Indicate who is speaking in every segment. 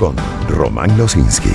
Speaker 1: con Román Losinski.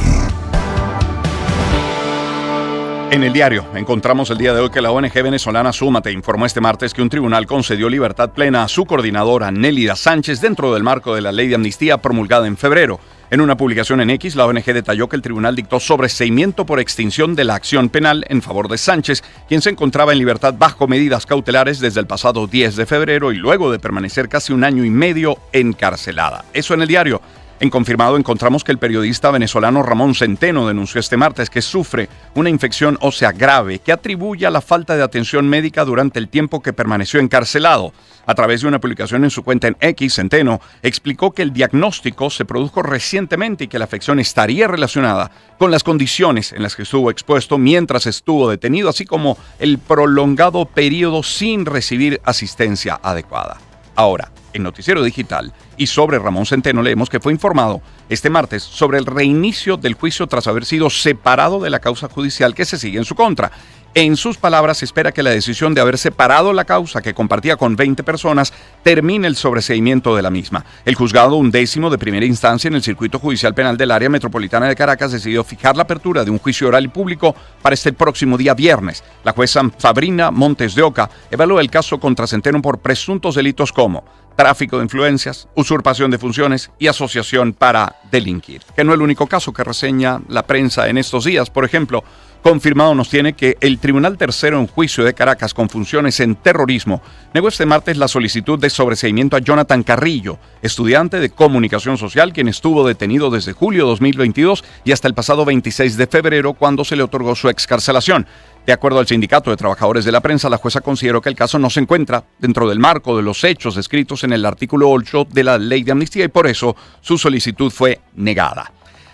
Speaker 2: En el diario encontramos el día de hoy que la ONG venezolana Súmate informó este martes que un tribunal concedió libertad plena a su coordinadora Nélida Sánchez dentro del marco de la ley de amnistía promulgada en febrero. En una publicación en X, la ONG detalló que el tribunal dictó sobreseimiento por extinción de la acción penal en favor de Sánchez, quien se encontraba en libertad bajo medidas cautelares desde el pasado 10 de febrero y luego de permanecer casi un año y medio encarcelada. Eso en el diario. En confirmado encontramos que el periodista venezolano Ramón Centeno denunció este martes que sufre una infección ósea grave que atribuye a la falta de atención médica durante el tiempo que permaneció encarcelado. A través de una publicación en su cuenta en X, Centeno explicó que el diagnóstico se produjo recientemente y que la afección estaría relacionada con las condiciones en las que estuvo expuesto mientras estuvo detenido, así como el prolongado periodo sin recibir asistencia adecuada. Ahora, en Noticiero Digital y sobre Ramón Centeno leemos que fue informado este martes sobre el reinicio del juicio tras haber sido separado de la causa judicial que se sigue en su contra. En sus palabras, se espera que la decisión de haber separado la causa que compartía con 20 personas termine el sobreseimiento de la misma. El juzgado 11º de primera instancia en el Circuito Judicial Penal del Área Metropolitana de Caracas decidió fijar la apertura de un juicio oral y público para este próximo día viernes. La jueza Sabrina Montes de Oca evaluó el caso contra Centeno por presuntos delitos como tráfico de influencias, usurpación de funciones y asociación para delinquir. Que no es el único caso que reseña la prensa en estos días. Por ejemplo, confirmado nos tiene que el Tribunal Tercero en Juicio de Caracas con funciones en terrorismo negó este martes la solicitud de sobreseimiento a Jonathan Carrillo, estudiante de comunicación social, quien estuvo detenido desde julio de 2022 y hasta el pasado 26 de febrero cuando se le otorgó su excarcelación. De acuerdo al Sindicato de Trabajadores de la Prensa, la jueza consideró que el caso no se encuentra dentro del marco de los hechos descritos en el artículo 8 de la Ley de Amnistía y por eso su solicitud fue negada.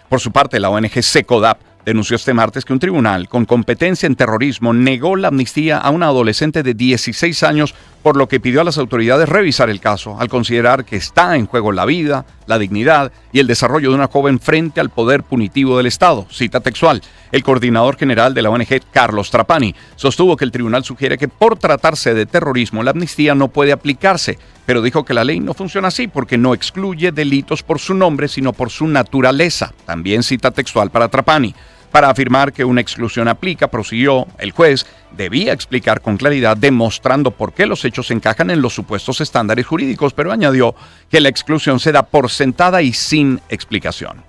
Speaker 2: Por su parte, la ONG SECODAP denunció este martes que un tribunal con competencia en terrorismo negó la amnistía a una adolescente de 16 años, por lo que pidió a las autoridades revisar el caso, al considerar que está en juego la vida, la dignidad y el desarrollo de una joven frente al poder punitivo del Estado. Cita textual. El coordinador general de la ONG, Carlos Trapani, sostuvo que el tribunal sugiere que por tratarse de terrorismo la amnistía no puede aplicarse, pero dijo que la ley no funciona así porque no excluye delitos por su nombre, sino por su naturaleza. También cita textual para Trapani. Para afirmar que una exclusión aplica, prosiguió, el juez debía explicar con claridad demostrando por qué los hechos encajan en los supuestos estándares jurídicos, pero añadió que la exclusión se da por sentada y sin explicación.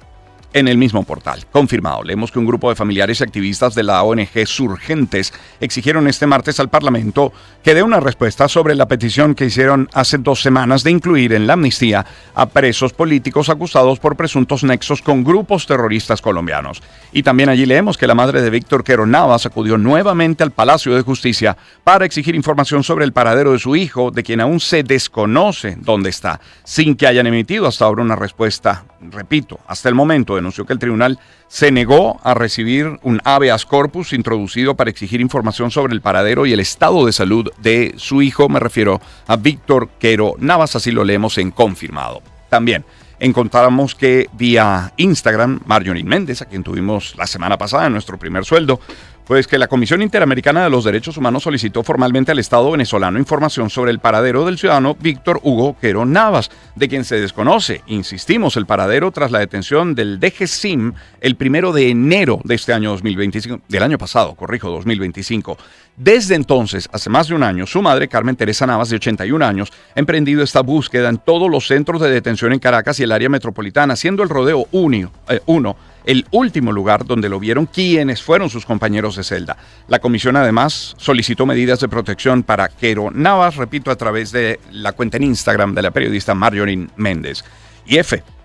Speaker 2: En el mismo portal, confirmado, leemos que un grupo de familiares y activistas de la ONG Surgentes exigieron este martes al Parlamento que dé una respuesta sobre la petición que hicieron hace 2 semanas de incluir en la amnistía a presos políticos acusados por presuntos nexos con grupos terroristas colombianos. Y también allí leemos que la madre de Víctor Quero Navas acudió nuevamente al Palacio de Justicia para exigir información sobre el paradero de su hijo, de quien aún se desconoce dónde está, sin que hayan emitido hasta ahora una respuesta. Repito, hasta el momento denunció que el tribunal se negó a recibir un habeas corpus introducido para exigir información sobre el paradero y el estado de salud de su hijo, me refiero a Víctor Quero Navas, así lo leemos en confirmado. También encontramos que vía Instagram, Marjorie Méndez, a quien tuvimos la semana pasada en nuestro primer sueldo, pues que la Comisión Interamericana de los Derechos Humanos solicitó formalmente al Estado venezolano información sobre el paradero del ciudadano Víctor Hugo Quero Navas, de quien se desconoce, insistimos, el paradero tras la detención del DGCIM el 1 de enero de este año 2025, del año pasado, 2025. Desde entonces, hace más de un año, su madre, Carmen Teresa Navas, de 81 años, ha emprendido esta búsqueda en todos los centros de detención en Caracas y el área metropolitana, siendo el Rodeo 1 el último lugar donde lo vieron quienes fueron sus compañeros de celda. La comisión además solicitó medidas de protección para Quero Navas, repito, a través de la cuenta en Instagram de la periodista Marjorie Méndez. Y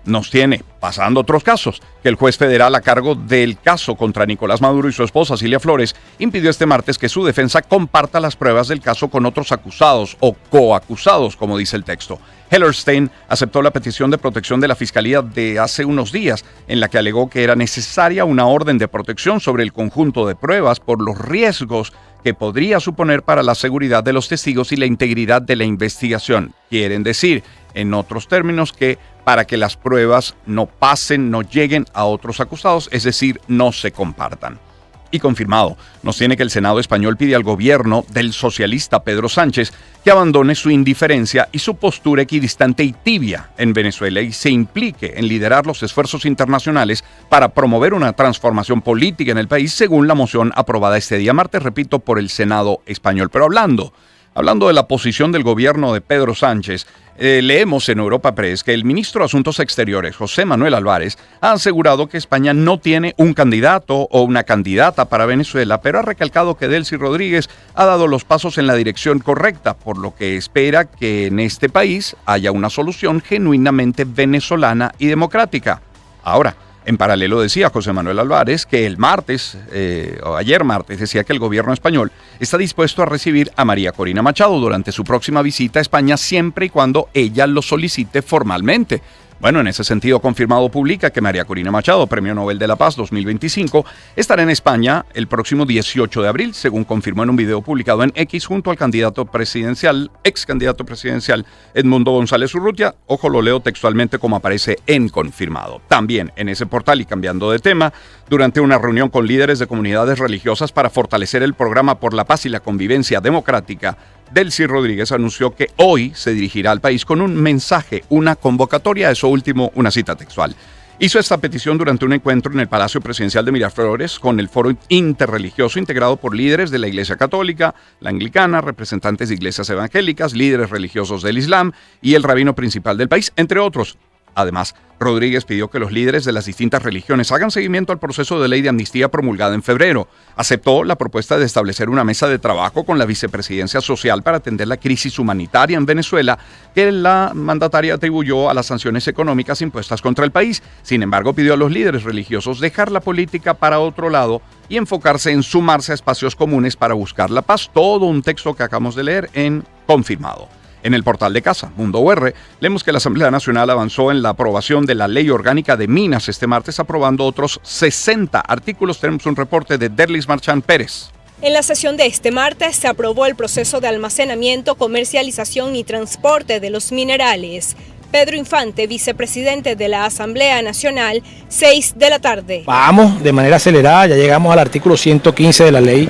Speaker 2: nos tiene pasando otros casos, que el juez federal a cargo del caso contra Nicolás Maduro y su esposa Cilia Flores impidió este martes que su defensa comparta las pruebas del caso con otros acusados o coacusados, como dice el texto. Hellerstein aceptó la petición de protección de la Fiscalía de hace unos días, en la que alegó que era necesaria una orden de protección sobre el conjunto de pruebas por los riesgos que podría suponer para la seguridad de los testigos y la integridad de la investigación. Quieren decir, en otros términos, que para que las pruebas no pasen, no lleguen a otros acusados, es decir, no se compartan. Y confirmado, nos tiene que el Senado español pide al gobierno del socialista Pedro Sánchez que abandone su indiferencia y su postura equidistante y tibia en Venezuela y se implique en liderar los esfuerzos internacionales para promover una transformación política en el país según la moción aprobada este día martes, repito, por el Senado español. Pero hablando de la posición del gobierno de Pedro Sánchez, leemos en Europa Press que el ministro de Asuntos Exteriores, José Manuel Álvarez, ha asegurado que España no tiene un candidato o una candidata para Venezuela, pero ha recalcado que Delcy Rodríguez ha dado los pasos en la dirección correcta, por lo que espera que en este país haya una solución genuinamente venezolana y democrática. Ahora, en paralelo decía José Manuel Álvarez que ayer martes, decía que el gobierno español está dispuesto a recibir a María Corina Machado durante su próxima visita a España siempre y cuando ella lo solicite formalmente. Bueno, en ese sentido, confirmado publica que María Corina Machado, Premio Nobel de la Paz 2025, estará en España el próximo 18 de abril, según confirmó en un video publicado en X junto al ex candidato presidencial Edmundo González Urrutia. Ojo, lo leo textualmente como aparece en confirmado. También en ese portal, y cambiando de tema, durante una reunión con líderes de comunidades religiosas para fortalecer el programa por la paz y la convivencia democrática, Delcy Rodríguez anunció que hoy se dirigirá al país con un mensaje, una convocatoria, eso último, una cita textual. Hizo esta petición durante un encuentro en el Palacio Presidencial de Miraflores con el Foro Interreligioso integrado por líderes de la Iglesia Católica, la Anglicana, representantes de iglesias evangélicas, líderes religiosos del Islam y el rabino principal del país, entre otros. Además, Rodríguez pidió que los líderes de las distintas religiones hagan seguimiento al proceso de ley de amnistía promulgada en febrero. Aceptó la propuesta de establecer una mesa de trabajo con la vicepresidencia social para atender la crisis humanitaria en Venezuela que la mandataria atribuyó a las sanciones económicas impuestas contra el país. Sin embargo, pidió a los líderes religiosos dejar la política para otro lado y enfocarse en sumarse a espacios comunes para buscar la paz. Todo un texto que acabamos de leer en confirmado. En el portal de Casa, Mundo UR, leemos que la Asamblea Nacional avanzó en la aprobación de la Ley Orgánica de Minas este martes, aprobando otros 60 artículos. Tenemos un reporte de Derlis Marchán Pérez.
Speaker 3: En la sesión de este martes se aprobó el proceso de almacenamiento, comercialización y transporte de los minerales. Pedro Infante, vicepresidente de la Asamblea Nacional, 6 de la tarde.
Speaker 4: Vamos de manera acelerada, ya llegamos al artículo 115 de la Ley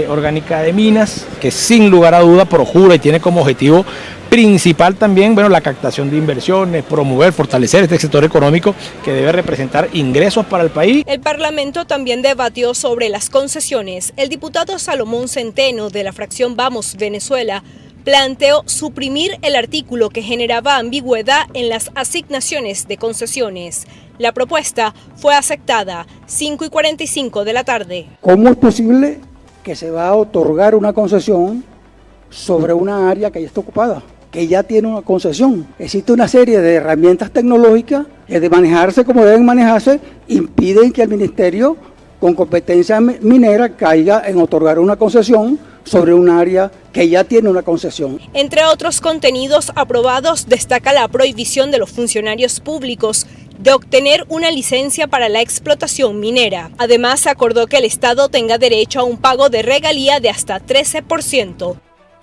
Speaker 4: Orgánica de Minas, que sin lugar a duda procura y tiene como objetivo principal también, la captación de inversiones, promover, fortalecer este sector económico que debe representar ingresos para el país.
Speaker 3: El Parlamento también debatió sobre las concesiones. El diputado Salomón Centeno de la fracción Vamos Venezuela planteó suprimir el artículo que generaba ambigüedad en las asignaciones de concesiones. La propuesta fue aceptada, 5:45 de la tarde.
Speaker 5: ¿Cómo es posible que se va a otorgar una concesión sobre una área que ya está ocupada, que ya tiene una concesión? Existe una serie de herramientas tecnológicas que de manejarse como deben manejarse impiden que el ministerio con competencia minera caiga en otorgar una concesión sobre un área que ya tiene una concesión.
Speaker 3: Entre otros contenidos aprobados, destaca la prohibición de los funcionarios públicos de obtener una licencia para la explotación minera. Además, se acordó que el Estado tenga derecho a un pago de regalía de hasta 13%.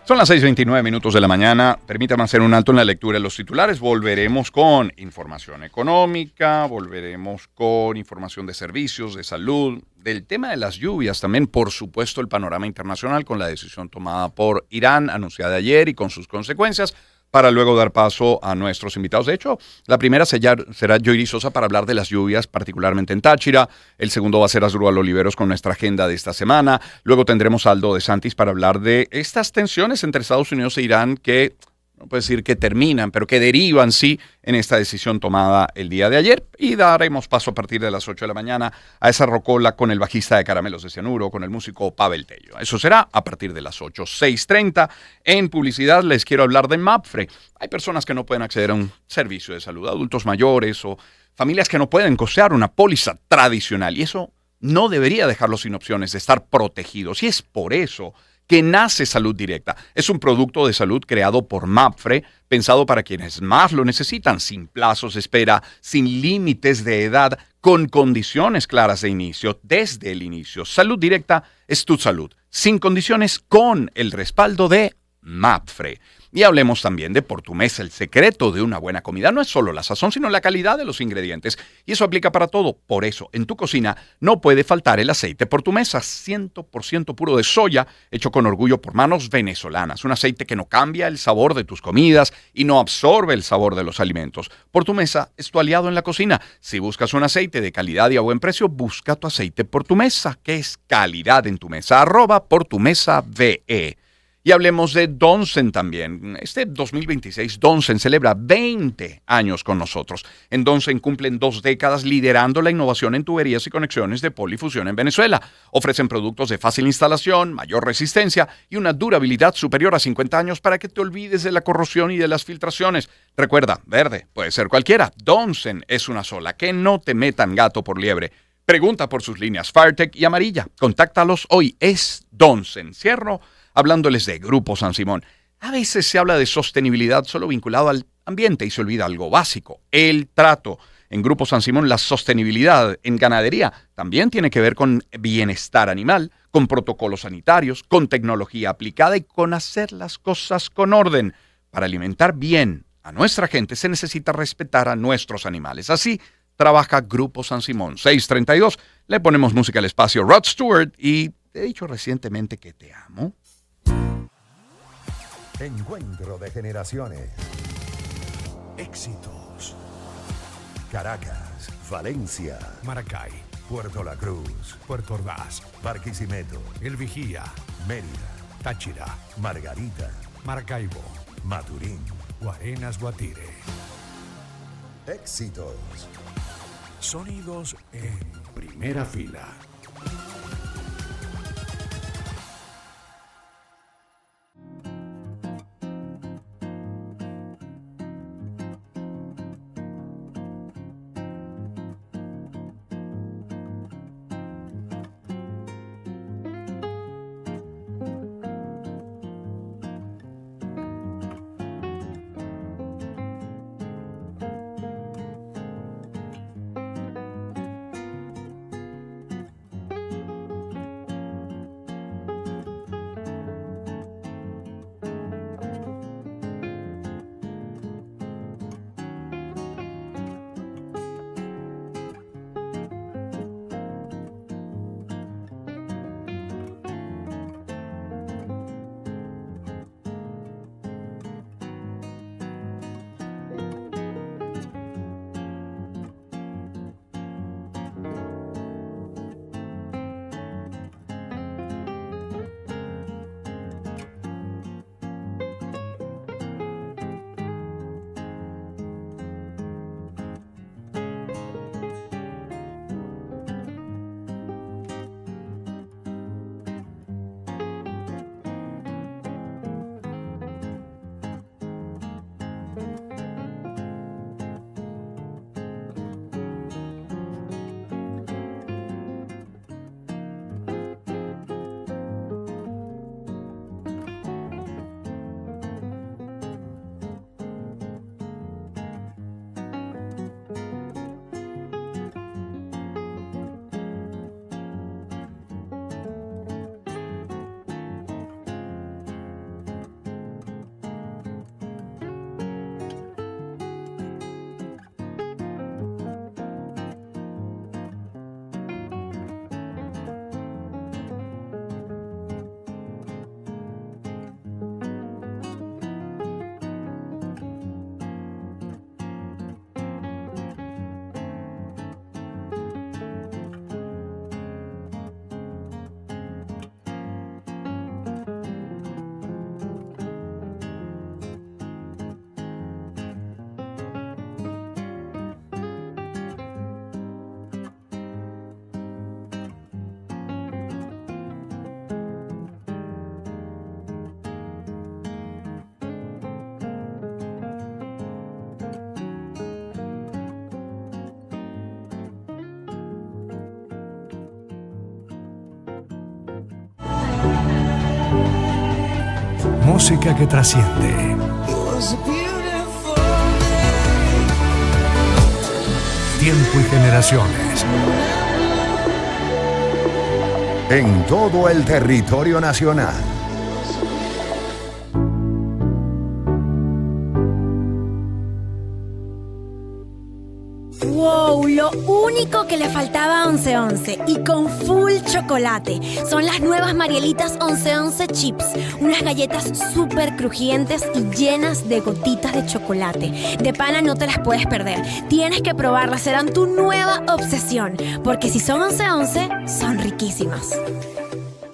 Speaker 2: Son las 6:29 minutos de la mañana. Permítame hacer un alto en la lectura de los titulares. Volveremos con información económica, volveremos con información de servicios, de salud, del tema de las lluvias, también por supuesto el panorama internacional con la decisión tomada por Irán, anunciada ayer y con sus consecuencias, para luego dar paso a nuestros invitados. De hecho, la primera será Joiry Sosa para hablar de las lluvias, particularmente en Táchira. El segundo va a ser Asdrúbal Oliveros con nuestra agenda de esta semana. Luego tendremos a Aldo de Santis para hablar de estas tensiones entre Estados Unidos e Irán que no puedo decir que terminan, pero que derivan, sí, en esta decisión tomada el día de ayer. Y daremos paso a partir de las 8 de la mañana a esa rocola con el bajista de Caramelos de Cianuro, con el músico Pavel Tello. Eso será a partir de las 8, 6:30. En publicidad les quiero hablar de MAPFRE. Hay personas que no pueden acceder a un servicio de salud, adultos mayores o familias que no pueden costear una póliza tradicional. Y eso no debería dejarlos sin opciones de estar protegidos. Y es por eso que nace Salud Directa. Es un producto de salud creado por MAPFRE, pensado para quienes más lo necesitan, sin plazos de espera, sin límites de edad, con condiciones claras de inicio, desde el inicio. Salud Directa es tu salud, sin condiciones, con el respaldo de MAPFRE. Y hablemos también de Por Tu Mesa. El secreto de una buena comida no es solo la sazón, sino la calidad de los ingredientes. Y eso aplica para todo. Por eso, en tu cocina no puede faltar el aceite Por Tu Mesa, 100% puro de soya, hecho con orgullo por manos venezolanas. Un aceite que no cambia el sabor de tus comidas y no absorbe el sabor de los alimentos. Por Tu Mesa es tu aliado en la cocina. Si buscas un aceite de calidad y a buen precio, busca tu aceite Por Tu Mesa, que es calidad en tu mesa. @PorTuMesaVE. Y hablemos de Donsen también. Este 2026, Donsen celebra 20 años con nosotros. En Donsen cumplen 2 décadas liderando la innovación en tuberías y conexiones de polifusión en Venezuela. Ofrecen productos de fácil instalación, mayor resistencia y una durabilidad superior a 50 años para que te olvides de la corrosión y de las filtraciones. Recuerda, verde puede ser cualquiera. Donsen es una sola. Que no te metan gato por liebre. Pregunta por sus líneas Firetech y amarilla. Contáctalos hoy. Es Donsen. Cierro hablándoles de Grupo San Simón. A veces se habla de sostenibilidad solo vinculado al ambiente y se olvida algo básico, el trato. En Grupo San Simón, la sostenibilidad en ganadería también tiene que ver con bienestar animal, con protocolos sanitarios, con tecnología aplicada y con hacer las cosas con orden. Para alimentar bien a nuestra gente se necesita respetar a nuestros animales. Así trabaja Grupo San Simón. 632, le ponemos música al espacio. Rod Stewart y te he dicho recientemente que te amo.
Speaker 1: Encuentro de generaciones. Éxitos. Caracas, Valencia,
Speaker 6: Maracay,
Speaker 1: Puerto La Cruz,
Speaker 6: Puerto Ordaz,
Speaker 1: Barquisimeto,
Speaker 6: El Vigía,
Speaker 1: Mérida,
Speaker 6: Táchira,
Speaker 1: Margarita,
Speaker 6: Maracaibo,
Speaker 1: Maturín.
Speaker 6: Guarenas, Guatire.
Speaker 1: Éxitos.
Speaker 6: Sonidos en primera fila. Música que trasciende. Tiempo y generaciones.
Speaker 1: En todo el territorio nacional.
Speaker 7: Wow, lo único que le faltaba a 1111 y con full chocolate son las nuevas Marielitas 1111 Chips, unas galletas súper crujientes y llenas de gotitas de chocolate. De pana no te las puedes perder, tienes que probarlas, serán tu nueva obsesión, porque si son 1111, son riquísimas.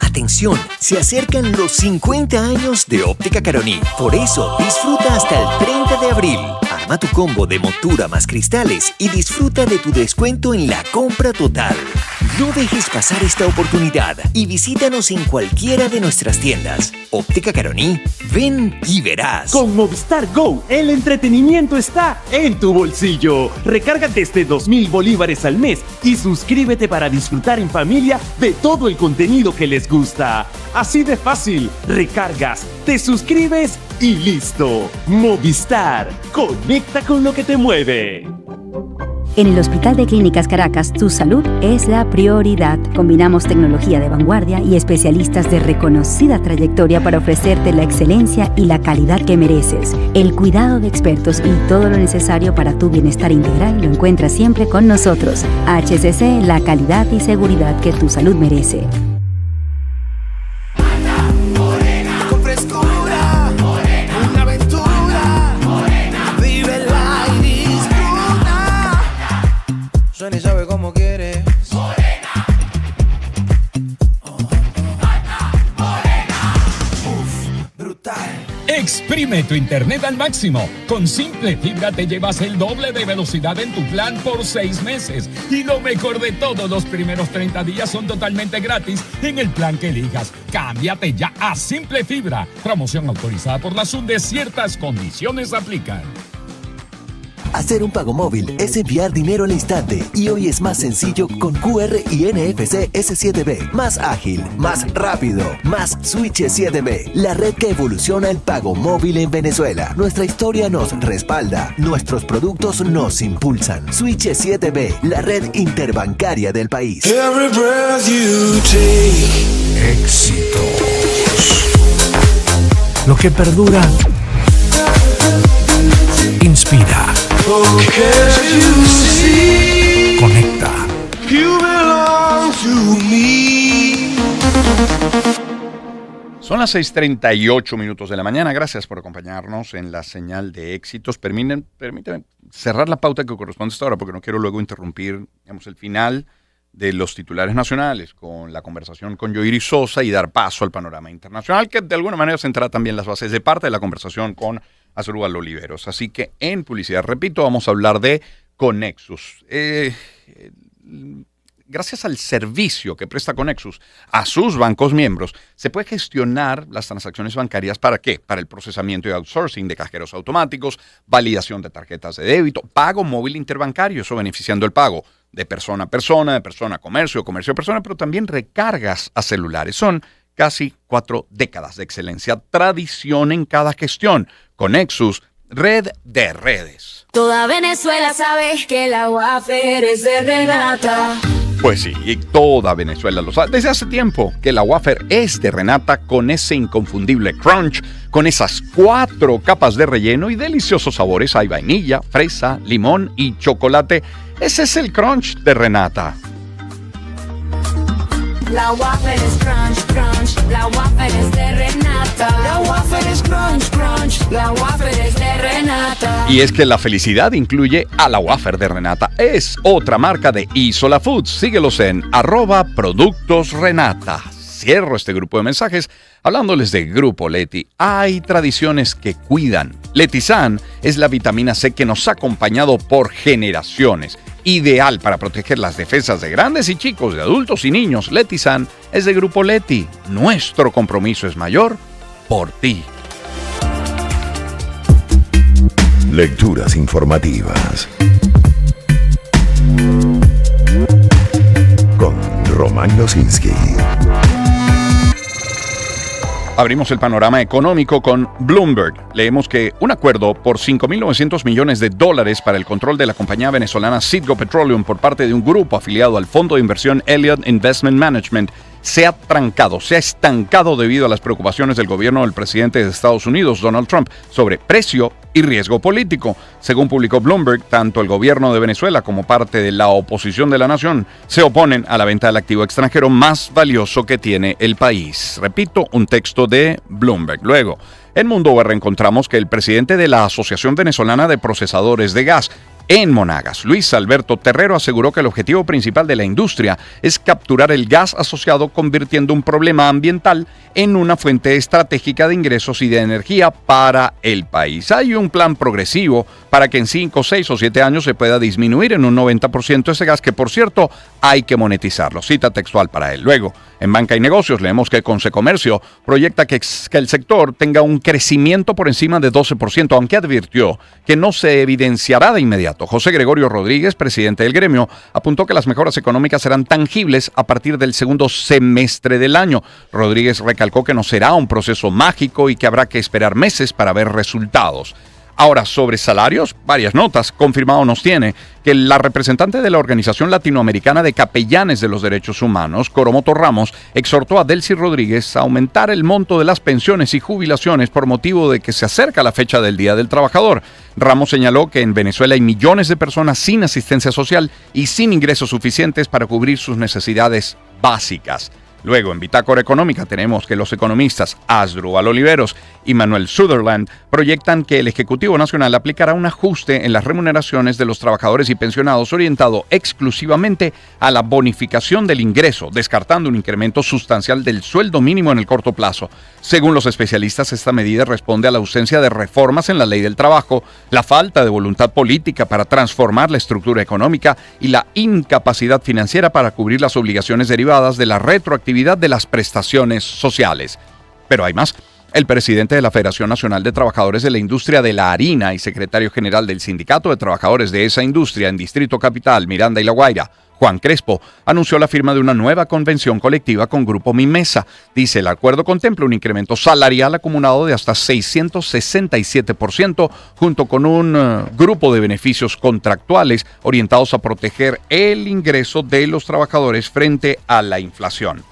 Speaker 8: Atención, se acercan los 50 años de Óptica Caroní. Por eso, disfruta hasta el 30 de abril. Arma tu combo de montura más cristales y disfruta de tu descuento en la compra total. No dejes pasar esta oportunidad y visítanos en cualquiera de nuestras tiendas. Óptica Caroní, ven y verás.
Speaker 9: Con Movistar Go, el entretenimiento está en tu bolsillo. Recarga desde 2,000 bolívares al mes y suscríbete para disfrutar en familia de todo el contenido que les gusta. Así de fácil, recargas, te suscribes y listo. Movistar, conecta con lo que te mueve.
Speaker 10: En el Hospital de Clínicas Caracas, tu salud es la prioridad. Combinamos tecnología de vanguardia y especialistas de reconocida trayectoria para ofrecerte la excelencia y la calidad que mereces. El cuidado de expertos y todo lo necesario para tu bienestar integral lo encuentras siempre con nosotros. HCC, la calidad y seguridad que tu salud merece.
Speaker 11: Suena y sabe cómo quiere. Morena.
Speaker 12: Morena. Uf, brutal. Exprime tu internet al máximo. Con Simple Fibra te llevas el doble de velocidad en tu plan por 6 meses. Y lo mejor de todo, los primeros 30 días son totalmente gratis en el plan que elijas. Cámbiate ya a Simple Fibra. Promoción autorizada por la SUNDE. Ciertas condiciones aplican.
Speaker 8: Hacer un pago móvil es enviar dinero al instante y hoy es más sencillo con QR y NFC S7B. Más ágil, más rápido, más Switch 7B. La red que evoluciona el pago móvil en Venezuela. Nuestra historia nos respalda. Nuestros productos nos impulsan. Switch 7B, la red interbancaria del país.
Speaker 6: Every breath you take. Éxitos. Lo que perdura. Inspira. Conecta.
Speaker 2: Son las 6:38 minutos de la mañana. Gracias por acompañarnos en la señal de éxitos. Permíteme cerrar la pauta que corresponde a esta hora porque no quiero luego interrumpir, digamos, el final de los titulares nacionales con la conversación con Yoiri Sosa y dar paso al panorama internacional, que de alguna manera sentará también las bases de parte de la conversación con Asdrúbal Oliveros. Así que en publicidad, repito, vamos a hablar de Conexus. Gracias al servicio que presta Conexus a sus bancos miembros, se puede gestionar las transacciones bancarias. ¿Para qué? Para el procesamiento y outsourcing de cajeros automáticos, validación de tarjetas de débito, pago móvil interbancario, eso beneficiando el pago de persona a persona, de persona a comercio, comercio a persona, pero también recargas a celulares. Son casi 4 décadas de excelencia, tradición en cada gestión. Conexus, red de redes.
Speaker 7: Toda Venezuela sabe que la wafer es de Renata.
Speaker 2: Pues sí, y toda Venezuela lo sabe desde hace tiempo que la wafer es de Renata, con ese inconfundible crunch, con esas 4 capas de relleno y deliciosos sabores. Hay vainilla, fresa, limón y chocolate. Ese es el crunch de Renata.
Speaker 7: La wafer es crunch, crunch, la wafer es de Renata. La wafer es crunch, crunch, la wafer es de Renata.
Speaker 2: Y es que la felicidad incluye a la wafer de Renata. Es otra marca de Isola Foods. Síguelos en @productosrenata. Cierro este grupo de mensajes hablándoles de Grupo Leti. Hay tradiciones que cuidan. Letizan es la vitamina C que nos ha acompañado por generaciones. Ideal para proteger las defensas de grandes y chicos, de adultos y niños. Letizan es de Grupo Leti. Nuestro compromiso es mayor por ti.
Speaker 1: Lecturas informativas con Román Losinski.
Speaker 2: Abrimos el panorama económico con Bloomberg. Leemos que un acuerdo por $5.900 millones para el control de la compañía venezolana Citgo Petroleum por parte de un grupo afiliado al fondo de inversión Elliott Investment Management se ha estancado debido a las preocupaciones del gobierno del presidente de Estados Unidos, Donald Trump, sobre precio y riesgo político. Según publicó Bloomberg, tanto el gobierno de Venezuela como parte de la oposición de la nación se oponen a la venta del activo extranjero más valioso que tiene el país. Repito, un texto de Bloomberg. Luego, en Mundo VR encontramos que el presidente de la Asociación Venezolana de Procesadores de Gas en Monagas, Luis Alberto Terrero, aseguró que el objetivo principal de la industria es capturar el gas asociado, convirtiendo un problema ambiental en una fuente estratégica de ingresos y de energía para el país. Hay un plan progresivo para que en 5, 6 o 7 años se pueda disminuir en un 90% ese gas, que por cierto hay que monetizarlo. Cita textual para él. Luego, en Banca y Negocios leemos que Consecomercio proyecta que el sector tenga un crecimiento por encima de 12%, aunque advirtió que no se evidenciará de inmediato. José Gregorio Rodríguez, presidente del gremio, apuntó que las mejoras económicas serán tangibles a partir del segundo semestre del año. Rodríguez recalcó que no será un proceso mágico y que habrá que esperar meses para ver resultados. Ahora, sobre salarios, varias notas. Confirmado nos tiene que la representante de la Organización Latinoamericana de Capellanes de los Derechos Humanos, Coromoto Ramos, exhortó a Delcy Rodríguez a aumentar el monto de las pensiones y jubilaciones por motivo de que se acerca la fecha del Día del Trabajador. Ramos señaló que en Venezuela hay millones de personas sin asistencia social y sin ingresos suficientes para cubrir sus necesidades básicas. Luego, en Bitácora Económica tenemos que los economistas Asdrúbal Oliveros y Manuel Sutherland proyectan que el Ejecutivo Nacional aplicará un ajuste en las remuneraciones de los trabajadores y pensionados orientado exclusivamente a la bonificación del ingreso, descartando un incremento sustancial del sueldo mínimo en el corto plazo. Según los especialistas, esta medida responde a la ausencia de reformas en la ley del trabajo, la falta de voluntad política para transformar la estructura económica y la incapacidad financiera para cubrir las obligaciones derivadas de la retroactividad de las prestaciones sociales. Pero hay más. El presidente de la Federación Nacional de Trabajadores de la Industria de la Harina y secretario general del Sindicato de Trabajadores de esa industria en Distrito Capital, Miranda y La Guaira, Juan Crespo, anunció la firma de una nueva convención colectiva con Grupo Mimesa. Dice, el acuerdo contempla un incremento salarial acumulado de hasta 667%, junto con un grupo de beneficios contractuales orientados a proteger el ingreso de los trabajadores frente a la inflación.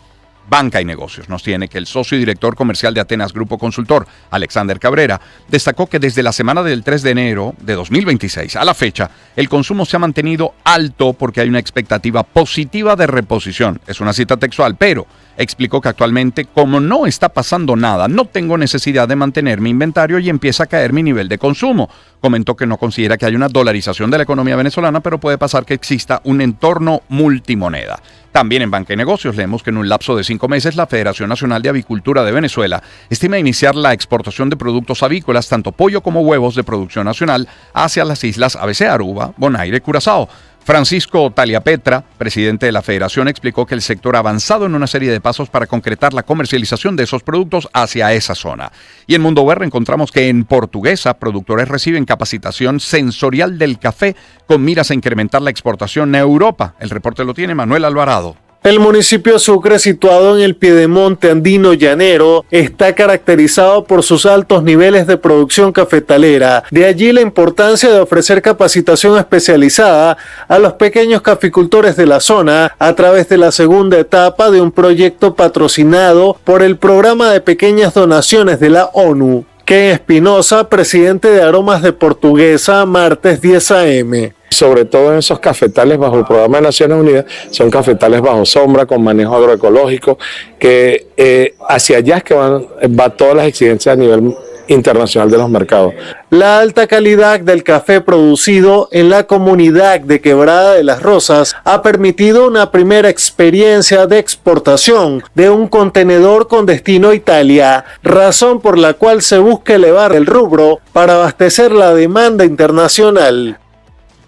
Speaker 2: Banca y Negocios nos tiene que el socio y director comercial de Atenas Grupo Consultor, Alexander Cabrera, destacó que desde la semana del 3 de enero de 2026 a la fecha, el consumo se ha mantenido alto porque hay una expectativa positiva de reposición. Es una cita textual, pero explicó que actualmente, como no está pasando nada, no tengo necesidad de mantener mi inventario y empieza a caer mi nivel de consumo. Comentó que no considera que haya una dolarización de la economía venezolana, pero puede pasar que exista un entorno multimoneda. También en Banca y Negocios leemos que en un lapso de 5 meses la Federación Nacional de Avicultura de Venezuela estima iniciar la exportación de productos avícolas, tanto pollo como huevos de producción nacional, hacia las islas ABC, Aruba, Bonaire y Curazao. Francisco Taliapetra, presidente de la Federación, explicó que el sector ha avanzado en una serie de pasos para concretar la comercialización de esos productos hacia esa zona. Y en Mundo VR encontramos que en Portuguesa, productores reciben capacitación sensorial del café con miras a incrementar la exportación a Europa. El reporte lo tiene Manuel Alvarado.
Speaker 13: El municipio Sucre, situado en el piedemonte andino llanero, está caracterizado por sus altos niveles de producción cafetalera. De allí la importancia de ofrecer capacitación especializada a los pequeños caficultores de la zona a través de la segunda etapa de un proyecto patrocinado por el Programa de Pequeñas Donaciones de la ONU. Ken Espinosa, presidente de Aromas de Portuguesa, martes 10 a.m.
Speaker 14: Sobre todo en esos cafetales bajo el Programa de Naciones Unidas, son cafetales bajo sombra, con manejo agroecológico, que hacia allá es que va todas las exigencias a nivel internacional de los mercados.
Speaker 13: La alta calidad del café producido en la comunidad de Quebrada de las Rosas ha permitido una primera experiencia de exportación de un contenedor con destino a Italia, razón por la cual se busca elevar el rubro para abastecer la demanda internacional.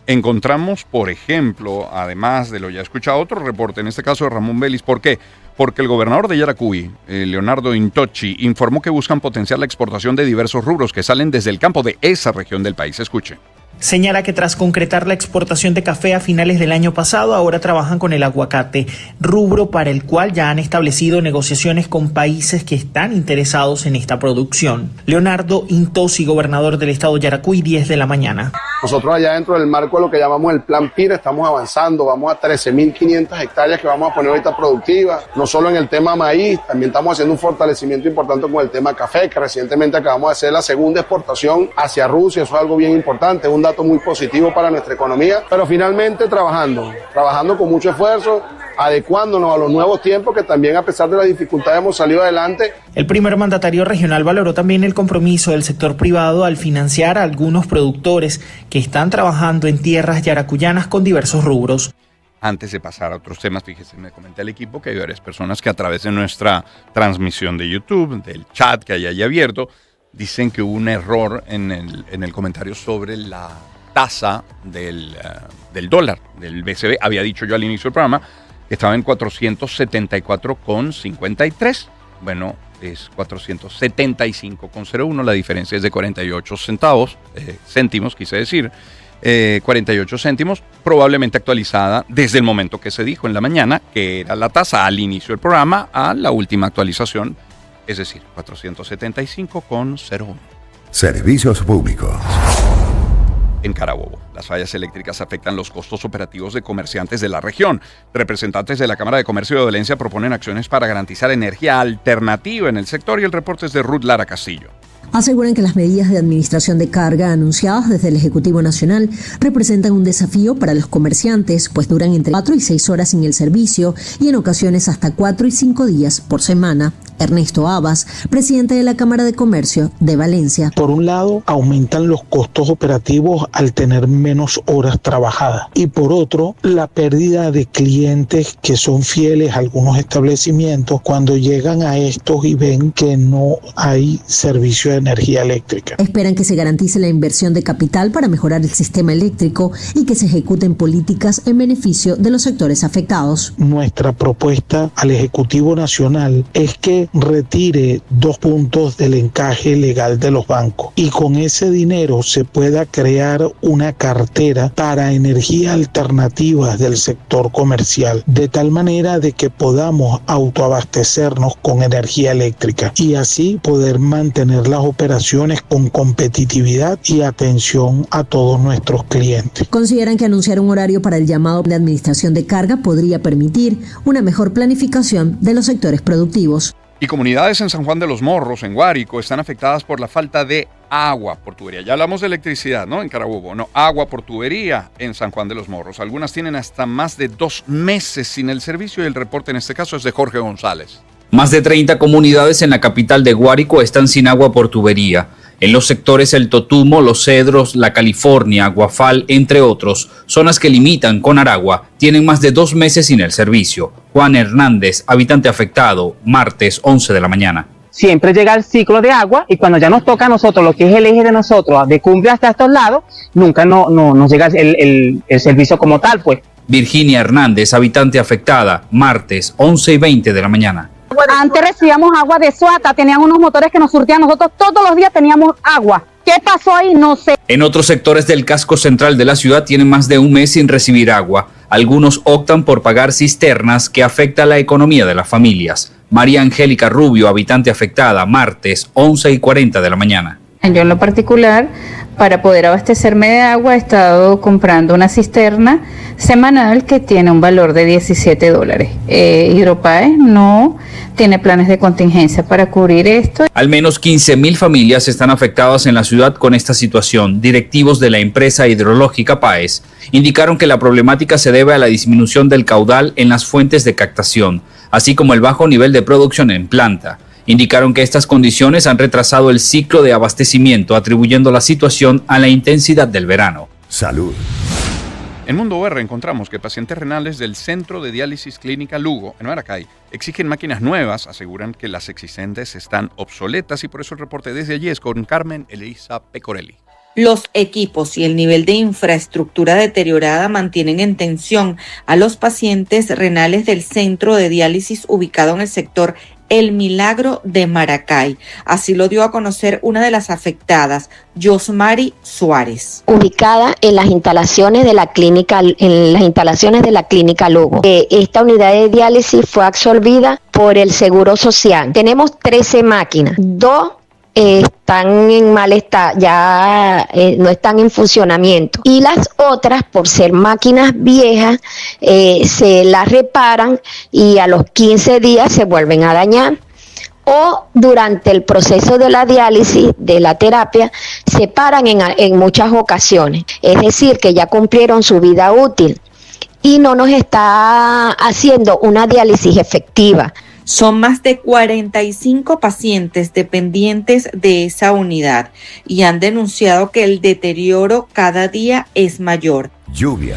Speaker 2: Encontramos, por ejemplo, además de lo ya escuchado, otro reporte, en este caso de Ramón Vélez. ¿Por qué? Porque el gobernador de Yaracuy, Leonardo Intocci, informó que buscan potenciar la exportación de diversos rubros que salen desde el campo de esa región del país. Escuche.
Speaker 15: Señala que tras concretar la exportación de café a finales del año pasado, ahora trabajan con el aguacate, rubro para el cual ya han establecido negociaciones con países que están interesados en esta producción. Leonardo Intosi, gobernador del estado Yaracuy, 10 de la mañana.
Speaker 16: Nosotros allá dentro del marco de lo que llamamos el Plan PIR estamos avanzando, vamos a 13.500 hectáreas que vamos a poner ahorita productivas, no solo en el tema maíz, también estamos haciendo un fortalecimiento importante con el tema café, que recientemente acabamos de hacer la segunda exportación hacia Rusia, eso es algo bien importante, es un dato muy positivo para nuestra economía, pero finalmente trabajando con mucho esfuerzo, adecuándonos a los nuevos tiempos que también a pesar de las dificultades hemos salido adelante.
Speaker 15: El primer mandatario regional valoró también el compromiso del sector privado al financiar a algunos productores que están trabajando en tierras yaracuyanas con diversos rubros.
Speaker 2: Antes de pasar a otros temas, fíjese, me comenté al equipo que hay varias personas que a través de nuestra transmisión de YouTube, del chat que hay ahí abierto, dicen que hubo un error en el comentario sobre la tasa del dólar, del BCB. Había dicho yo al inicio del programa que estaba en 474,53. Bueno, es 475,01. La diferencia es de 48 céntimos, quise decir. 48 céntimos, probablemente actualizada desde el momento que se dijo en la mañana, que era la tasa al inicio del programa, a la última actualización, es decir, 475,01.
Speaker 1: Servicios públicos.
Speaker 2: En Carabobo, las fallas eléctricas afectan los costos operativos de comerciantes de la región. Representantes de la Cámara de Comercio de Valencia proponen acciones para garantizar energía alternativa en el sector y el reporte es de Ruth Lara Castillo.
Speaker 17: Aseguran que las medidas de administración de carga anunciadas desde el Ejecutivo Nacional representan un desafío para los comerciantes, pues duran entre 4 y 6 horas sin el servicio y en ocasiones hasta 4 y 5 días por semana. Ernesto Abas, presidente de la Cámara de Comercio de Valencia.
Speaker 18: Por un lado, aumentan los costos operativos al tener menos horas trabajadas y por otro, la pérdida de clientes que son fieles a algunos establecimientos cuando llegan a estos y ven que no hay servicio de energía eléctrica.
Speaker 17: Esperan que se garantice la inversión de capital para mejorar el sistema eléctrico y que se ejecuten políticas en beneficio de los sectores afectados.
Speaker 18: Nuestra propuesta al Ejecutivo Nacional es que retire 2 puntos del encaje legal de los bancos y con ese dinero se pueda crear una cartera para energías alternativas del sector comercial, de tal manera de que podamos autoabastecernos con energía eléctrica y así poder mantener las operaciones con competitividad y atención a todos nuestros clientes.
Speaker 17: Consideran que anunciar un horario para el llamado de administración de carga podría permitir una mejor planificación de los sectores productivos.
Speaker 2: Y comunidades en San Juan de los Morros, en Guárico, están afectadas por la falta de agua por tubería. Ya hablamos de electricidad, ¿no? En Carabobo, no, agua por tubería en San Juan de los Morros. Algunas tienen hasta más de 2 meses sin el servicio y el reporte en este caso es de Jorge González.
Speaker 19: Más de 30 comunidades en la capital de Guárico están sin agua por tubería. En los sectores El Totumo, Los Cedros, La California, Guafal, entre otros, zonas que limitan con Aragua, tienen más de 2 meses sin el servicio. Juan Hernández, habitante afectado, martes 11 de la mañana.
Speaker 20: Siempre llega el ciclo de agua y cuando ya nos toca a nosotros, lo que es el eje de nosotros, de Cumbria hasta estos lados, nunca nos llega el servicio como tal, pues.
Speaker 19: Virginia Hernández, habitante afectada, martes 11 y 20 de la mañana.
Speaker 21: Antes recibíamos agua de Suata, tenían unos motores que nos surtían, nosotros todos los días teníamos agua. ¿Qué pasó ahí? No sé.
Speaker 19: En otros sectores del casco central de la ciudad tienen más de 1 mes sin recibir agua. Algunos optan por pagar cisternas que afecta la economía de las familias. María Angélica Rubio, habitante afectada, martes 11 y 40 de la mañana.
Speaker 22: Yo en lo particular, para poder abastecerme de agua, he estado comprando una cisterna semanal que tiene un valor de $17. Hidropaes no tiene planes de contingencia para cubrir esto.
Speaker 19: Al menos 15.000 familias están afectadas en la ciudad con esta situación. Directivos de la empresa hidrológica PAES indicaron que la problemática se debe a la disminución del caudal en las fuentes de captación, así como el bajo nivel de producción en planta. Indicaron que estas condiciones han retrasado el ciclo de abastecimiento, atribuyendo la situación a la intensidad del verano.
Speaker 1: Salud.
Speaker 2: En Mundo UR encontramos que pacientes renales del Centro de Diálisis Clínica Lugo, en Maracay, exigen máquinas nuevas, aseguran que las existentes están obsoletas y por eso el reporte desde allí es con Carmen Elisa Pecorelli.
Speaker 23: Los equipos y el nivel de infraestructura deteriorada mantienen en tensión a los pacientes renales del Centro de Diálisis ubicado en el sector El Milagro de Maracay. Así lo dio a conocer una de las afectadas, Yosmari Suárez.
Speaker 3: Ubicada en las instalaciones de la clínica Lugo. Esta unidad de diálisis fue absorbida por el Seguro Social. Tenemos 13 máquinas, 2 están en mal estado, ya no están en funcionamiento, y las otras, por ser máquinas viejas, se las reparan y a los 15 días se vuelven a dañar, o durante el proceso de la diálisis, de la terapia, se paran en muchas ocasiones, es decir, que ya cumplieron su vida útil y no nos está haciendo una diálisis efectiva.
Speaker 23: Son más de 45 pacientes dependientes de esa unidad y han denunciado que el deterioro cada día es mayor.
Speaker 1: Lluvia.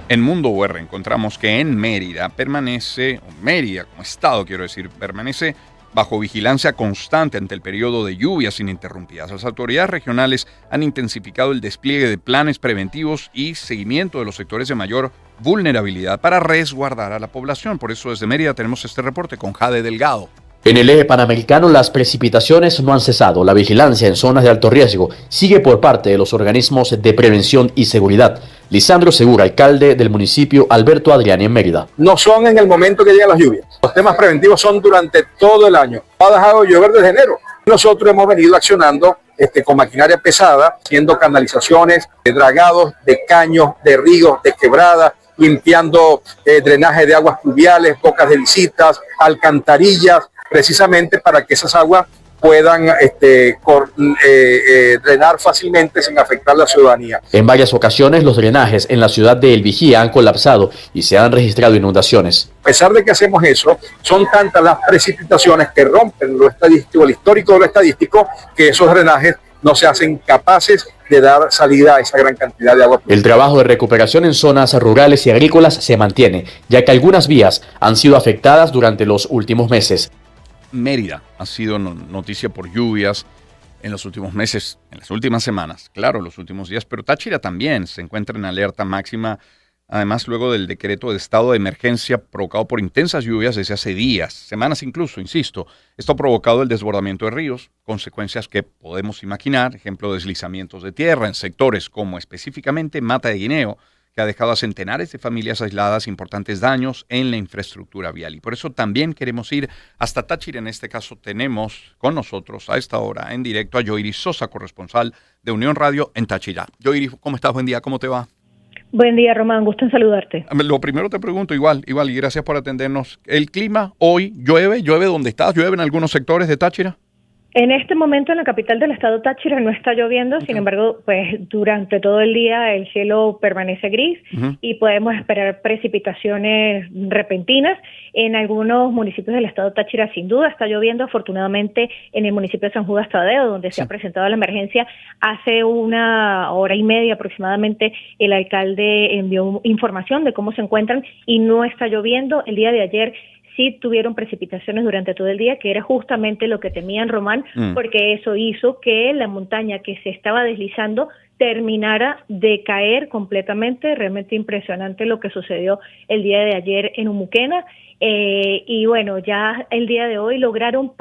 Speaker 2: En Mundo UR encontramos que en Mérida como estado permanece bajo vigilancia constante ante el periodo de lluvias ininterrumpidas. Las autoridades regionales han intensificado el despliegue de planes preventivos y seguimiento de los sectores de mayor vulnerabilidad para resguardar a la población. Por eso desde Mérida tenemos este reporte con Jade Delgado.
Speaker 4: En el eje panamericano las precipitaciones no han cesado. La vigilancia en zonas de alto riesgo sigue por parte de los organismos de prevención y seguridad. Lisandro Segura, alcalde del municipio Alberto Adriani en Mérida.
Speaker 5: No son en el momento que llegan las lluvias. Los temas preventivos son durante todo el año. Ha dejado de llover desde enero. Nosotros hemos venido accionando con maquinaria pesada, haciendo canalizaciones, dragados de caños, de ríos, de quebradas, limpiando drenaje de aguas pluviales, bocas de visitas, alcantarillas, precisamente para que esas aguas puedan drenar fácilmente sin afectar a la ciudadanía.
Speaker 4: En varias ocasiones los drenajes en la ciudad de El Vigía han colapsado y se han registrado inundaciones.
Speaker 5: A pesar de que hacemos eso, son tantas las precipitaciones que rompen lo estadístico, el histórico de lo estadístico, que esos drenajes no se hacen capaces de dar salida a esa gran cantidad de agua.
Speaker 4: El trabajo de recuperación en zonas rurales y agrícolas se mantiene, ya que algunas vías han sido afectadas durante los últimos meses.
Speaker 2: Mérida ha sido noticia por lluvias en los últimos meses, en las últimas semanas, claro, los últimos días, pero Táchira también se encuentra en alerta máxima, además luego del decreto de estado de emergencia provocado por intensas lluvias desde hace días, semanas incluso, insisto. Esto ha provocado el desbordamiento de ríos, consecuencias que podemos imaginar, ejemplo, deslizamientos de tierra en sectores como específicamente Mata de Guineo, que ha dejado a centenares de familias aisladas importantes daños en la infraestructura vial. Y por eso también queremos ir hasta Táchira. En este caso tenemos con nosotros a esta hora en directo a Yoiris Sosa, corresponsal de Unión Radio en Táchira. Yoiris, ¿cómo estás? Buen día, ¿cómo te va?
Speaker 24: Buen día, Román, gusto en saludarte.
Speaker 2: Lo primero te pregunto, igual, y gracias por atendernos. ¿El clima hoy llueve donde estás? ¿Llueve en algunos sectores de Táchira?
Speaker 24: En este momento en la capital del estado Táchira no está lloviendo, sin embargo, pues durante todo el día el cielo permanece gris y podemos esperar precipitaciones repentinas. En algunos municipios del estado Táchira sin duda está lloviendo, afortunadamente en el municipio de San Judas Tadeo, donde se ha presentado la emergencia hace 1 hora y media aproximadamente, el alcalde envió información de cómo se encuentran y no está lloviendo. El día de ayer sí tuvieron precipitaciones durante todo el día, que era justamente lo que temían, Román, porque eso hizo que la montaña que se estaba deslizando terminara de caer completamente. Realmente impresionante lo que sucedió el día de ayer en Umuquena. Y bueno, ya el día de hoy lograron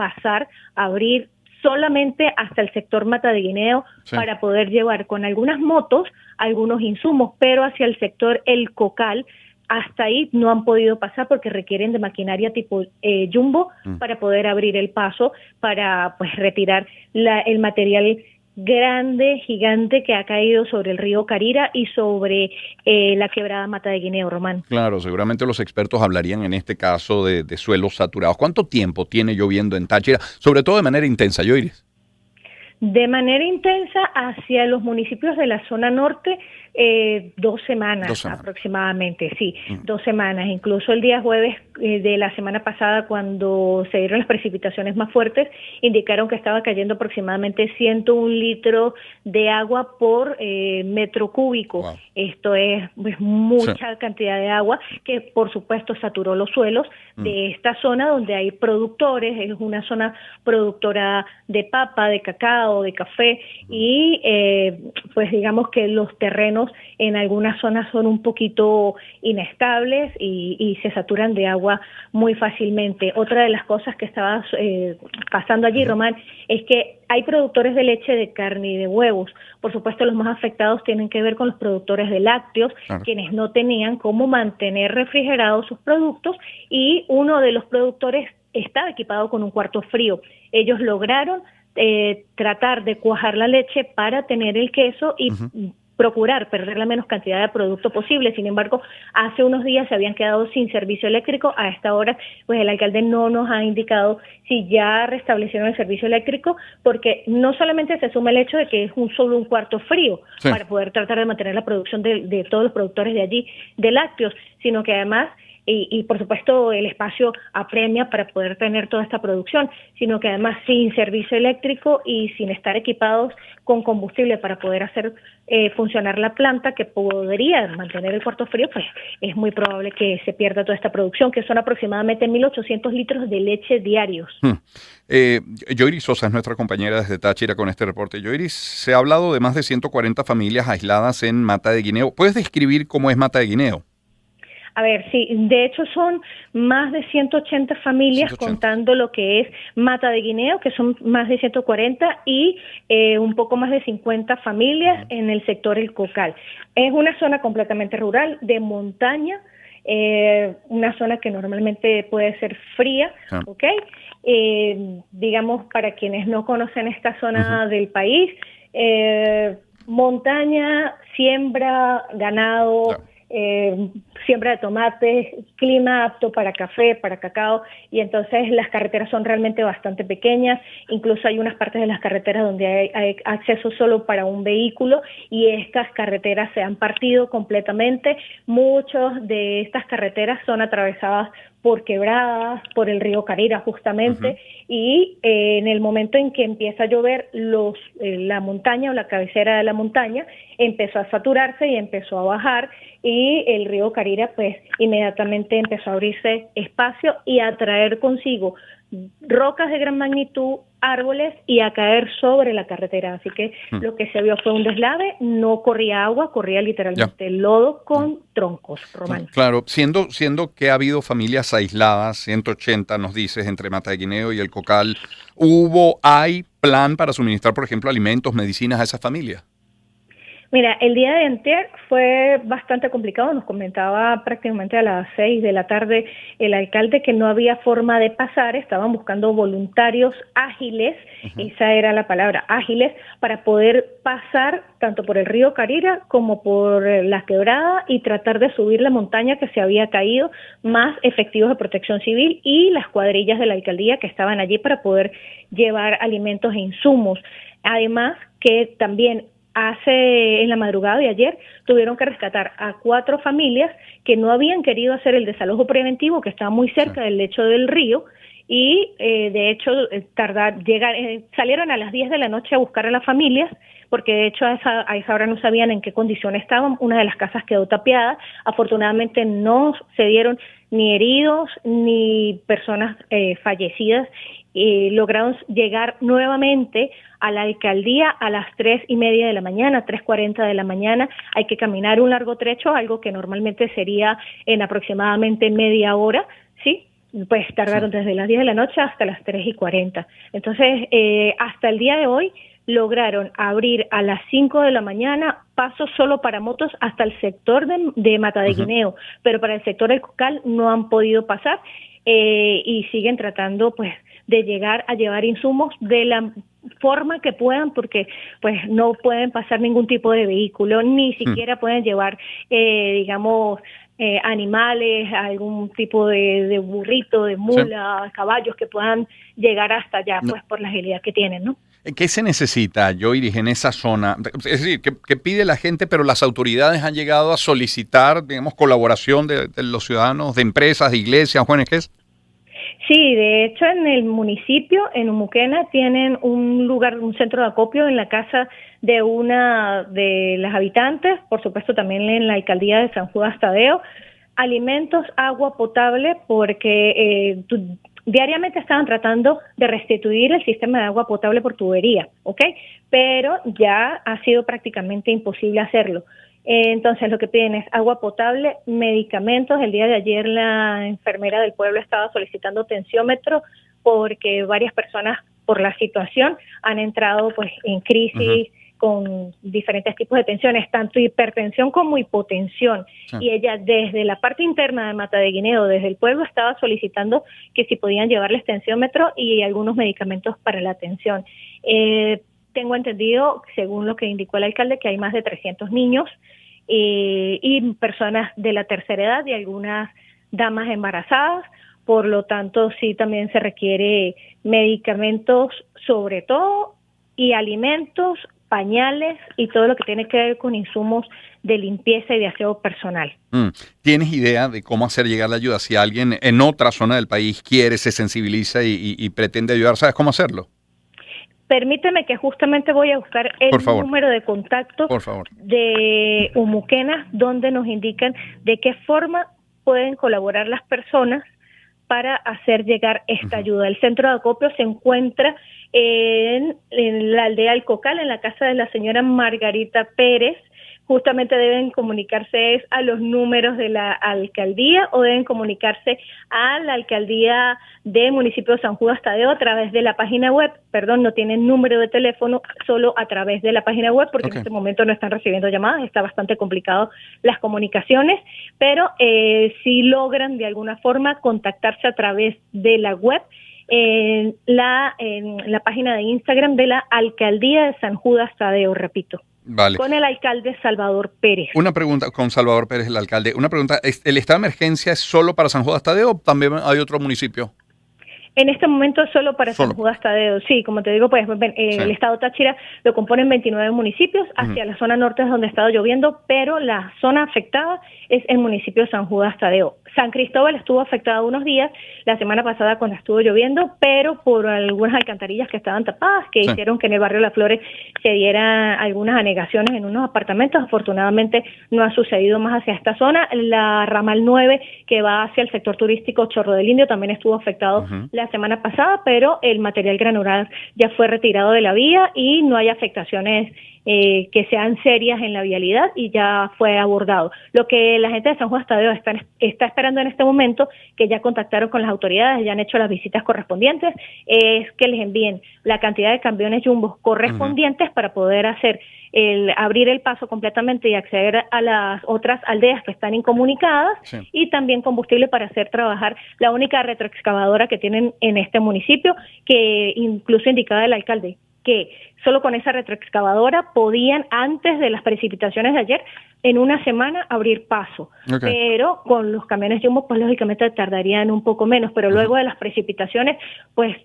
Speaker 24: abrir solamente hasta el sector Mata de Guineo para poder llevar con algunas motos algunos insumos, pero hacia el sector El Cocal, hasta ahí no han podido pasar porque requieren de maquinaria tipo jumbo para poder abrir el paso, para pues retirar el material grande, gigante que ha caído sobre el río Carira y sobre la quebrada Mata de Guineo, Román.
Speaker 2: Claro, seguramente los expertos hablarían en este caso de suelos saturados. ¿Cuánto tiempo tiene lloviendo en Táchira? Sobre todo de manera intensa, Yoiris.
Speaker 24: De manera intensa hacia los municipios de la zona norte, 2 semanas aproximadamente, sí, 2 semanas. Incluso el día jueves de la semana pasada, cuando se dieron las precipitaciones más fuertes, indicaron que estaba cayendo aproximadamente 101 litros de agua por metro cúbico. Wow. Esto es pues, mucha cantidad de agua que, por supuesto, saturó los suelos de esta zona donde hay productores. Es una zona productora de papa, de cacao, de café y pues digamos que los terrenos caminos en algunas zonas son un poquito inestables y se saturan de agua muy fácilmente. Otra de las cosas que estaba pasando allí, Román, es que hay productores de leche, de carne y de huevos. Por supuesto, los más afectados tienen que ver con los productores de lácteos, quienes no tenían cómo mantener refrigerados sus productos, y uno de los productores estaba equipado con un cuarto frío. Ellos lograron tratar de cuajar la leche para tener el queso y procurar perder la menos cantidad de producto posible. Sin embargo, hace unos días se habían quedado sin servicio eléctrico. A esta hora, pues el alcalde no nos ha indicado si ya restablecieron el servicio eléctrico, porque no solamente se suma el hecho de que es solo un cuarto frío para poder tratar de mantener la producción de todos los productores de allí de lácteos, sino que además y por supuesto el espacio apremia para poder tener toda esta producción, sino que además sin servicio eléctrico y sin estar equipados con combustible para poder hacer funcionar la planta que podría mantener el cuarto frío, pues es muy probable que se pierda toda esta producción, que son aproximadamente 1.800 litros de leche diarios.
Speaker 2: Yoiris Sosa es nuestra compañera desde Táchira con este reporte. Yoiris, se ha hablado de más de 140 familias aisladas en Mata de Guineo. ¿Puedes describir cómo es Mata de Guineo?
Speaker 24: A ver, sí, de hecho son más de 180 familias 180. Contando lo que es Mata de Guineo, que son más de 140, y un poco más de 50 familias en el sector El Cocal. Es una zona completamente rural, de montaña, una zona que normalmente puede ser fría, ¿ok? Digamos, para quienes no conocen esta zona del país, montaña, siembra, ganado, siembra de tomates, clima apto para café, para cacao, y entonces las carreteras son realmente bastante pequeñas. Incluso hay unas partes de las carreteras donde hay acceso solo para un vehículo, y estas carreteras se han partido completamente. Muchas de estas carreteras son atravesadas por quebradas, por el río Carira justamente, y en el momento en que empieza a llover, la montaña o la cabecera de la montaña empezó a saturarse y empezó a bajar, y el río Carira pues inmediatamente empezó a abrirse espacio y a traer consigo rocas de gran magnitud, árboles, y a caer sobre la carretera. Así que lo que se vio fue un deslave, no corría agua, corría literalmente lodo con troncos, Román.
Speaker 2: Claro, siendo que ha habido familias aisladas, 180 nos dices, entre Mata de Guineo y El Cocal, ¿hay plan para suministrar, por ejemplo, alimentos, medicinas a esas familias?
Speaker 24: Mira, el día de antier fue bastante complicado. Nos comentaba prácticamente a las 6 de la tarde el alcalde que no había forma de pasar. Estaban buscando voluntarios ágiles, esa era la palabra, ágiles, para poder pasar tanto por el río Carira como por la quebrada y tratar de subir la montaña que se había caído, más efectivos de protección civil y las cuadrillas de la alcaldía que estaban allí para poder llevar alimentos e insumos. Además que también en la madrugada de ayer tuvieron que rescatar a 4 familias que no habían querido hacer el desalojo preventivo, que estaba muy cerca del lecho del río, y de hecho salieron a las 10 de la noche a buscar a las familias, porque de hecho a esa hora no sabían en qué condición estaban. Una de las casas quedó tapiada. Afortunadamente no se dieron ni heridos ni personas fallecidas. Lograron llegar nuevamente a la alcaldía a las 3:30 de la mañana, 3:40 de la mañana. Hay que caminar un largo trecho, algo que normalmente sería en aproximadamente media hora, ¿sí? Pues tardaron desde las 10 de la noche hasta las 3:40. Entonces, hasta el día de hoy lograron abrir a las 5 de la mañana pasos solo para motos hasta el sector de Mata de Guineo, pero para el sector del Cocal no han podido pasar, y siguen tratando pues de llegar a llevar insumos de la forma que puedan, porque pues no pueden pasar ningún tipo de vehículo, ni siquiera pueden llevar animales, algún tipo de burrito, de mula, caballos que puedan llegar hasta allá, pues por la agilidad que tienen, ¿no?
Speaker 2: ¿Qué se necesita, Yoiris, en esa zona? Es decir, ¿qué pide la gente, pero las autoridades han llegado a solicitar, digamos, colaboración de los ciudadanos, de empresas, de iglesias, ONGs?
Speaker 24: Sí, de hecho en el municipio, en Umuquena, tienen un centro de acopio en la casa de una de las habitantes, por supuesto también en la alcaldía de San Judas Tadeo, alimentos, agua potable, porque diariamente estaban tratando de restituir el sistema de agua potable por tubería, ¿ok? Pero ya ha sido prácticamente imposible hacerlo. Entonces lo que piden es agua potable, medicamentos. El día de ayer la enfermera del pueblo estaba solicitando tensiómetro porque varias personas por la situación han entrado pues en crisis con diferentes tipos de tensiones, tanto hipertensión como hipotensión. Sí. Y ella desde la parte interna de Mata de Guineo, desde el pueblo, estaba solicitando que si podían llevarles tensiómetro y algunos medicamentos para la tensión. Tengo entendido, según lo que indicó el alcalde, que hay más de 300 niños y personas de la tercera edad y algunas damas embarazadas. Por lo tanto, sí también se requiere medicamentos sobre todo y alimentos, pañales y todo lo que tiene que ver con insumos de limpieza y de aseo personal.
Speaker 2: ¿Tienes idea de cómo hacer llegar la ayuda? Si alguien en otra zona del país quiere, se sensibiliza y pretende ayudar, ¿sabes cómo hacerlo?
Speaker 24: Permíteme que justamente voy a buscar el número de contacto de Umuquena, donde nos indican de qué forma pueden colaborar las personas para hacer llegar esta ayuda. El centro de acopio se encuentra en la aldea El Cocal, en la casa de la señora Margarita Pérez. Justamente deben comunicarse a los números de la alcaldía o deben comunicarse a la alcaldía del municipio de San Judas Tadeo a través de la página web. Perdón, no tienen número de teléfono, solo a través de la página web, porque en este momento no están recibiendo llamadas, está bastante complicado las comunicaciones, pero si logran de alguna forma contactarse a través de la web, en la página de Instagram de la alcaldía de San Judas Tadeo, repito.
Speaker 2: Vale.
Speaker 24: Con el alcalde Salvador Pérez.
Speaker 2: Una pregunta, con Salvador Pérez, el alcalde. Una pregunta, ¿el estado de emergencia es solo para San Judas Tadeo o también hay otro municipio?
Speaker 24: En este momento es solo para San Judas Tadeo. Sí, como te digo, pues el estado Táchira lo componen 29 municipios. Hacia la zona norte es donde ha estado lloviendo, pero la zona afectada es el municipio de San Judas Tadeo. San Cristóbal estuvo afectado unos días, la semana pasada cuando estuvo lloviendo, pero por algunas alcantarillas que estaban tapadas, que hicieron que en el barrio Las Flores se dieran algunas anegaciones en unos apartamentos. Afortunadamente no ha sucedido más hacia esta zona. La ramal 9, que va hacia el sector turístico Chorro del Indio, también estuvo afectado la semana pasada, pero el material granular ya fue retirado de la vía y no hay afectaciones que sean serias en la vialidad y ya fue abordado. Lo que la gente de San Juan Tadeo está esperando en este momento, que ya contactaron con las autoridades, ya han hecho las visitas correspondientes, es que les envíen la cantidad de camiones jumbos correspondientes para poder abrir el paso completamente y acceder a las otras aldeas que están incomunicadas y también combustible para hacer trabajar la única retroexcavadora que tienen en este municipio, que incluso indicaba el alcalde que solo con esa retroexcavadora podían, antes de las precipitaciones de ayer, en una semana abrir paso. Pero con los camiones jumbo, pues lógicamente tardarían un poco menos, pero luego de las precipitaciones, pues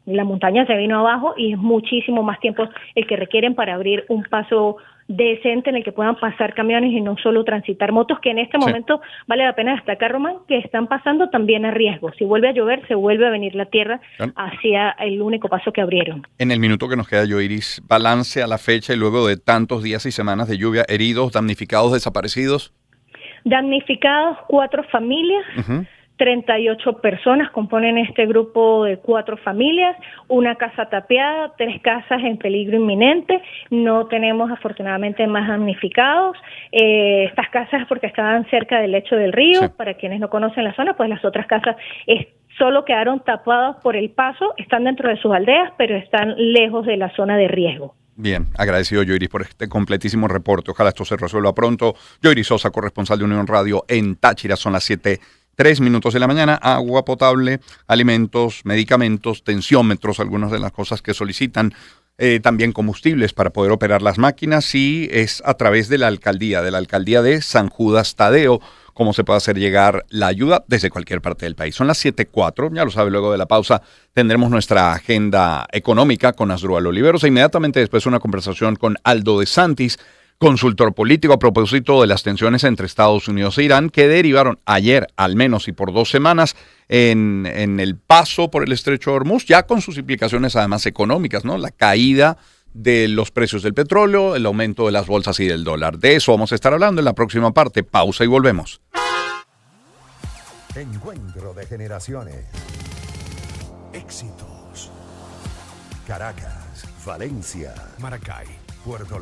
Speaker 24: la montaña se vino abajo y es muchísimo más tiempo el que requieren para abrir un paso decente en el que puedan pasar camiones y no solo transitar motos, que en este momento vale la pena destacar, Román, que están pasando también a riesgo. Si vuelve a llover, se vuelve a venir la tierra hacia el único paso que abrieron.
Speaker 2: En el minuto que nos queda, Yoiris, balance a la fecha y luego de tantos días y semanas de lluvia, heridos, damnificados, desaparecidos.
Speaker 24: Damnificados 4 familias. 38 personas componen este grupo de 4 familias, una casa tapiada, 3 casas en peligro inminente. No tenemos afortunadamente más damnificados. Estas casas porque estaban cerca del lecho del río. Para quienes no conocen la zona, pues las otras casas solo quedaron tapadas por el paso, están dentro de sus aldeas, pero están lejos de la zona de riesgo.
Speaker 2: Bien, agradecido, Yoiris, por este completísimo reporte. Ojalá esto se resuelva pronto. Yoiris Sosa, corresponsal de Unión Radio en Táchira. Son las 7:03 de la mañana. Agua potable, alimentos, medicamentos, tensiómetros, algunas de las cosas que solicitan. También combustibles para poder operar las máquinas, y es a través de la alcaldía de San Judas Tadeo, cómo se puede hacer llegar la ayuda desde cualquier parte del país. Son las 7:04, ya lo sabe, luego de la pausa tendremos nuestra agenda económica con Asdrúbal Oliveros e inmediatamente después una conversación con Aldo de Santis, consultor político, a propósito de las tensiones entre Estados Unidos e Irán que derivaron ayer, al menos y por 2 semanas, en el paso por el estrecho de Hormuz, ya con sus implicaciones además económicas, ¿no? La caída de los precios del petróleo, el aumento de las bolsas y del dólar. De eso vamos a estar hablando en la próxima parte. Pausa y volvemos.
Speaker 1: Encuentro de generaciones. Éxitos. Caracas, Valencia,
Speaker 6: Maracay,
Speaker 1: Puerto